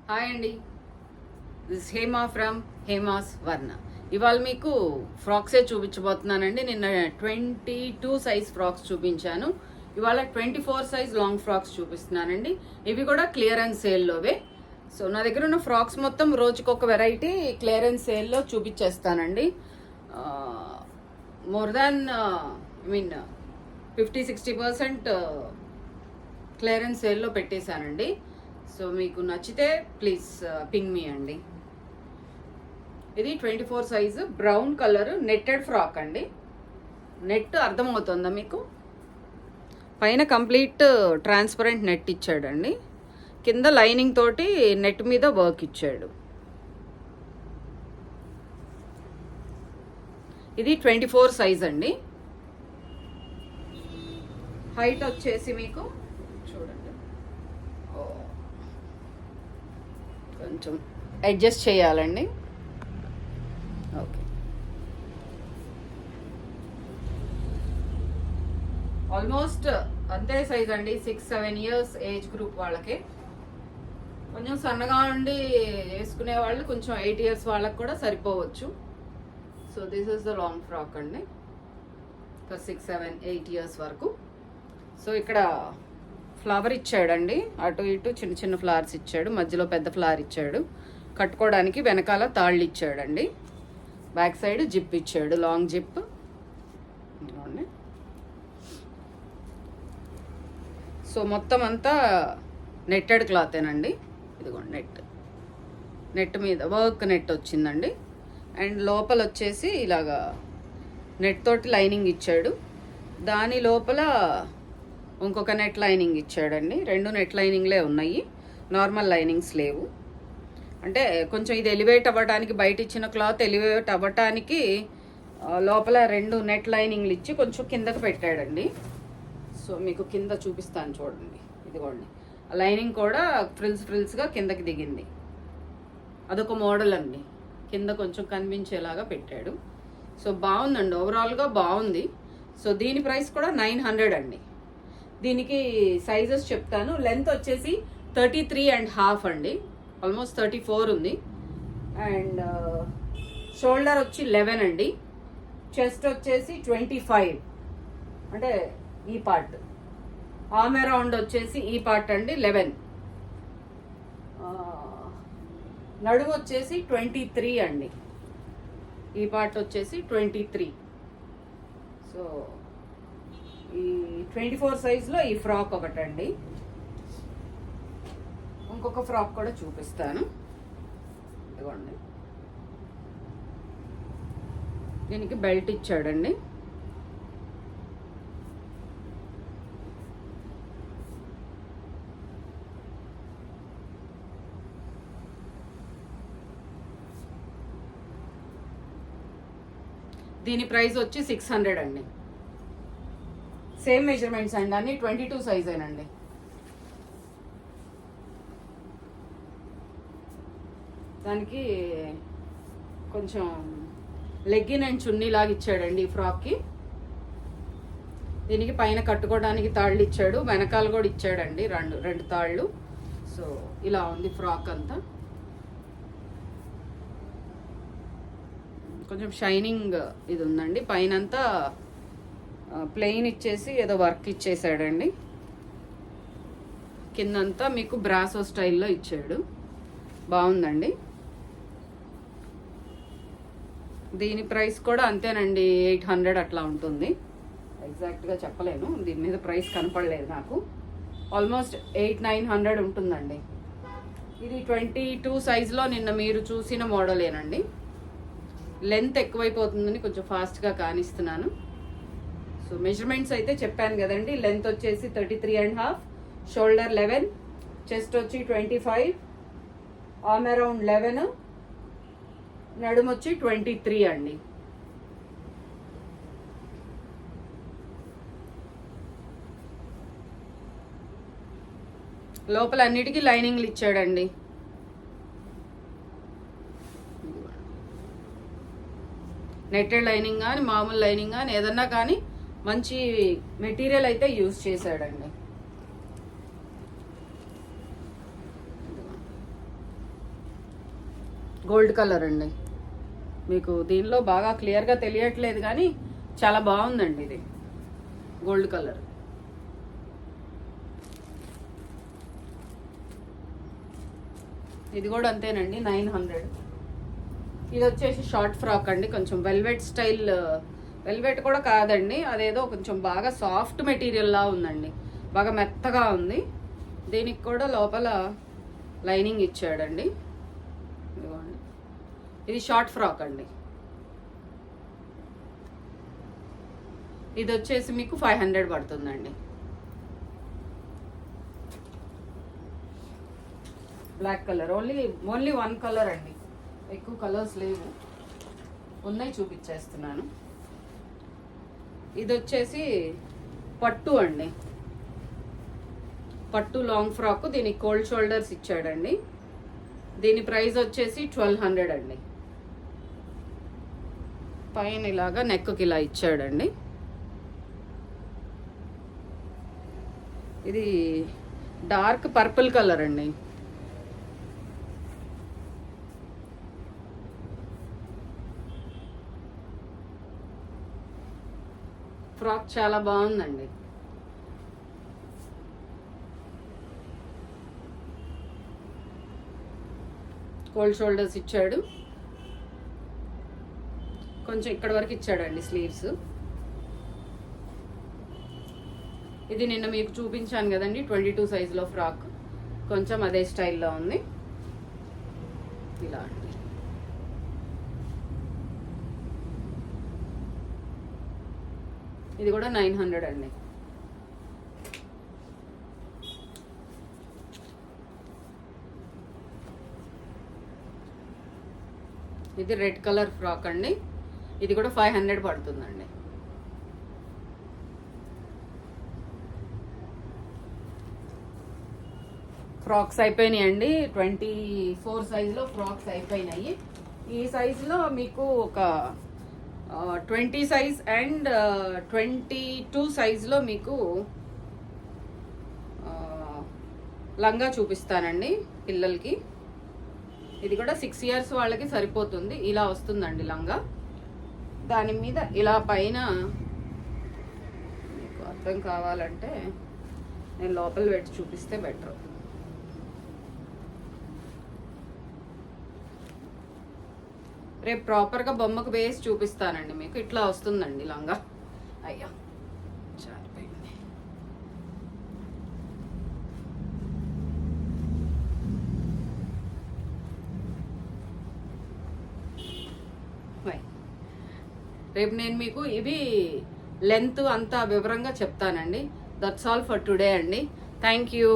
Hi అండి, this Hema from Hema's వర్ణ. ఇవాళ మీకు ఫ్రాక్సే చూపించబోతున్నానండి. నిన్న 22 సైజ్ ఫ్రాక్స్ చూపించాను. ఇవాళ 24 సైజ్ లాంగ్ ఫ్రాక్స్ చూపిస్తున్నానండి. ఇవి కూడా క్లియరెన్స్ సేల్లోవే. సో నా దగ్గర ఉన్న ఫ్రాక్స్ మొత్తం రోజుకొక వెరైటీ క్లియరెన్స్ సేల్లో చూపించేస్తానండి. మోర్ దాన్ 50-60% క్లియరెన్స్ సేల్లో పెట్టేశానండి. సో మీకు నచ్చితే ప్లీజ్ పింగ్ మీ అండి. ఇది 24 size brown colour netted frock అండి. నెట్ అర్థమవుతుందా మీకు? పైన కంప్లీట్ ట్రాన్స్పరెంట్ నెట్ ఇచ్చాడండి. కింద లైనింగ్ తోటి నెట్ మీద వర్క్ ఇచ్చాడు. ఇది 24 సైజ్ అండి. హైట్ వచ్చేసి మీకు చూడండి, కొంచెం అడ్జస్ట్ చేయాలండి. ఓకే, ఆల్మోస్ట్ అంతే సైజ్ అండి. 6-7 ఇయర్స్ ఏజ్ గ్రూప్ వాళ్ళకి. కొంచెం సన్నగా ఉండి వేసుకునే వాళ్ళు కొంచెం 8 ఇయర్స్ వాళ్ళకి కూడా సరిపోవచ్చు. So this is the long frock అండి, 6-7-8 ఇయర్స్ వరకు. సో ఇక్కడ ఫ్లవర్ ఇచ్చాడండి, అటు ఇటు చిన్న చిన్న ఫ్లవర్స్ ఇచ్చాడు, మధ్యలో పెద్ద ఫ్లవర్ ఇచ్చాడు. కట్టుకోవడానికి వెనకాల తాళ్ళు ఇచ్చాడండి. బ్యాక్ సైడ్ జిప్ ఇచ్చాడు, లాంగ్ జిప్. సో మొత్తం అంతా నెట్టెడ్ క్లాతేనండి. ఇదిగోండి, నెట్ మీద వర్క్ నెట్ వచ్చిందండి. అండ్ లోపల వచ్చేసి ఇలాగా నెట్ తోటి లైనింగ్ ఇచ్చాడు. దాని లోపల ఇంకొక నెట్ లైనింగ్ ఇచ్చాడండి. 2 నెట్ లైనింగ్లే ఉన్నాయి, నార్మల్ లైనింగ్స్ లేవు. అంటే కొంచెం ఇది ఎలివేట్ అవ్వడానికి, బయట ఇచ్చిన క్లాత్ ఎలివేట్ అవ్వటానికి లోపల 2 నెట్ లైనింగ్లు ఇచ్చి కొంచెం కిందకు పెట్టాడండి. సో మీకు కింద చూపిస్తాను చూడండి. ఇదిగోండి, ఆ లైనింగ్ కూడా ఫ్రిల్స్గా కిందకి దిగింది. అదొక మోడల్ అండి, కింద కొంచెం కనిపించేలాగా పెట్టాడు. సో బాగుందండి, ఓవరాల్గా బాగుంది. సో దీని ప్రైస్ కూడా 900 అండి. దీనికి సైజెస్ చెప్తాను. లెంత్ వచ్చేసి 33.5 అండి, ఆల్మోస్ట్ 34 ఉంది. అండ్ షోల్డర్ వచ్చి 11 అండి. చెస్ట్ వచ్చేసి 25, అంటే ఈ పార్ట్. ఆర్మ్ అరౌండ్ వచ్చేసి ఈ పార్ట్ అండి 11. నడుము వచ్చేసి 23 అండి. ఈ పార్ట్ వచ్చేసి 23. సో ఈ 24 సైజులో ఈ ఫ్రాక్ ఒకటండి. ఇంకొక ఫ్రాక్ కూడా చూపిస్తాను. ఇదిగోండి, దీనికి బెల్ట్ ఇచ్చాడండి. దీని ప్రైస్ వచ్చి 600 అండి. సేమ్ మెజర్మెంట్స్ అండి, అన్ని 22 సైజేనండి. దానికి కొంచెం లెగ్గిన్ అండ్ చున్నీ లాగా ఇచ్చాడండి ఈ ఫ్రాక్కి. దీనికి పైన కట్టుకోవడానికి తాళ్ళు ఇచ్చాడు, వెనకాల కూడా ఇచ్చాడండి రెండు తాళ్ళు. సో ఇలా ఉంది ఫ్రాక్ అంతా. కొంచెం షైనింగ్ ఇది ఉందండి. పైనంతా ప్లెయిన్ ఇచ్చేసి ఏదో వర్క్ ఇచ్చేసాడండి. కిందంతా మీకు బ్రాసో స్టైల్లో ఇచ్చాడు, బాగుందండి. దీని ప్రైస్ కూడా అంతేనండి, 800 అట్లా ఉంటుంది. ఎగ్జాక్ట్గా చెప్పలేను, దీని మీద ప్రైస్ కనపడలేదు నాకు. ఆల్మోస్ట్ 800-900 ఉంటుందండి. ఇది 22 సైజులో నిన్న మీరు చూసిన మోడలేనండి. లెంత్ ఎక్కువైపోతుందని కొంచెం ఫాస్ట్గా కానిస్తున్నాను. సో మెజర్మెంట్స్ అయితే చెప్పాను కదండి. లెంత్ వచ్చేసి 33.5, షోల్డర్ 11, చెస్ట్ వచ్చి 25, ఆర్మ్ అరౌండ్ 11, నడుము వచ్చి 23 అండి. లోపల అన్నిటికీ లైనింగ్లు ఇచ్చాడండి. నెట్టెడ్ లైనింగ్ కానీ మామూలు లైనింగ్ కానీ ఏదన్నా కానీ మంచి మెటీరియల్ అయితే యూజ్ చేశాడండి. గోల్డ్ కలర్ అండి. మీకు దీనిలో బాగా క్లియర్గా తెలియట్లేదు కానీ చాలా బాగుందండి ఇది గోల్డ్ కలర్. ఇది కూడా అంతేనండి, 900. ఇది వచ్చేసి షార్ట్ ఫ్రాక్ అండి, కొంచెం వెల్వెట్ స్టైల్. వెల్వెట్ కూడా కాదండి, అదేదో కొంచెం బాగా సాఫ్ట్ మెటీరియల్ లా ఉందండి, బాగా మెత్తగా ఉంది. దీనికి కూడా లోపల లైనింగ్ ఇచ్చాడండి. ఇదిగోండి, ఇది షార్ట్ ఫ్రాక్ అండి. ఇది వచ్చేసి మీకు 500 పడుతుందండి. బ్లాక్ కలర్, ఓన్లీ 1 కలర్ అండి, ఎక్కువ కలర్స్ లేవు, ఉన్నాయి చూపించేస్తున్నాను. ఇది వచ్చేసి పట్టు అండి, పట్టు లాంగ్ ఫ్రాక్. దీనికి కోల్డ్ షోల్డర్స్ ఇచ్చాడండి. దీని ప్రైస్ వచ్చేసి 1200 అండి. పైన ఇలాగా నెక్కి ఇలా ఇచ్చాడండి. ఇది డార్క్ పర్పుల్ కలర్ అండి. ఫ్రాక్ చాలా బాగుందండి. కోల్డ్ షోల్డర్స్ ఇచ్చాడు, కొంచెం ఇక్కడ వరకు ఇచ్చాడండి స్లీవ్స్. ఇది నిన్న మీకు చూపించాను కదండి 22 సైజులో ఫ్రాక్, కొంచెం అదే స్టైల్లో ఉంది. ఇలా అండి. ఇది కూడా 900 అండి. ఇది రెడ్ కలర్ ఫ్రాక్ అండి. ఇది కూడా 500 పడుతుందండి. ఫ్రాక్స్ అయిపోయినాయండి. 24 సైజులో ఫ్రాక్స్ అయిపోయినాయి. ఈ సైజులో మీకు ఒక 20 సైజ్ అండ్ 22 సైజులో మీకు లంగా చూపిస్తానండి పిల్లలకి. ఇది కూడా 6 ఇయర్స్ వాళ్ళకి సరిపోతుంది. ఇలా వస్తుందండి లంగా. దాని మీద ఇలా పైన మీకు అర్థం కావాలంటే నేను లోపల పెట్టి చూపిస్తే బెటర్. రేపు ప్రాపర్గా బొమ్మకు వేసి చూపిస్తానండి మీకు. ఇట్లా వస్తుందండి లంగా. అయ్యా చాలిపోయింది. రేపు నేను మీకు ఇవి లెంత్ అంతా వివరంగా చెప్తానండి. దట్స్ ఆల్ ఫర్ టుడే అండి. Thank you.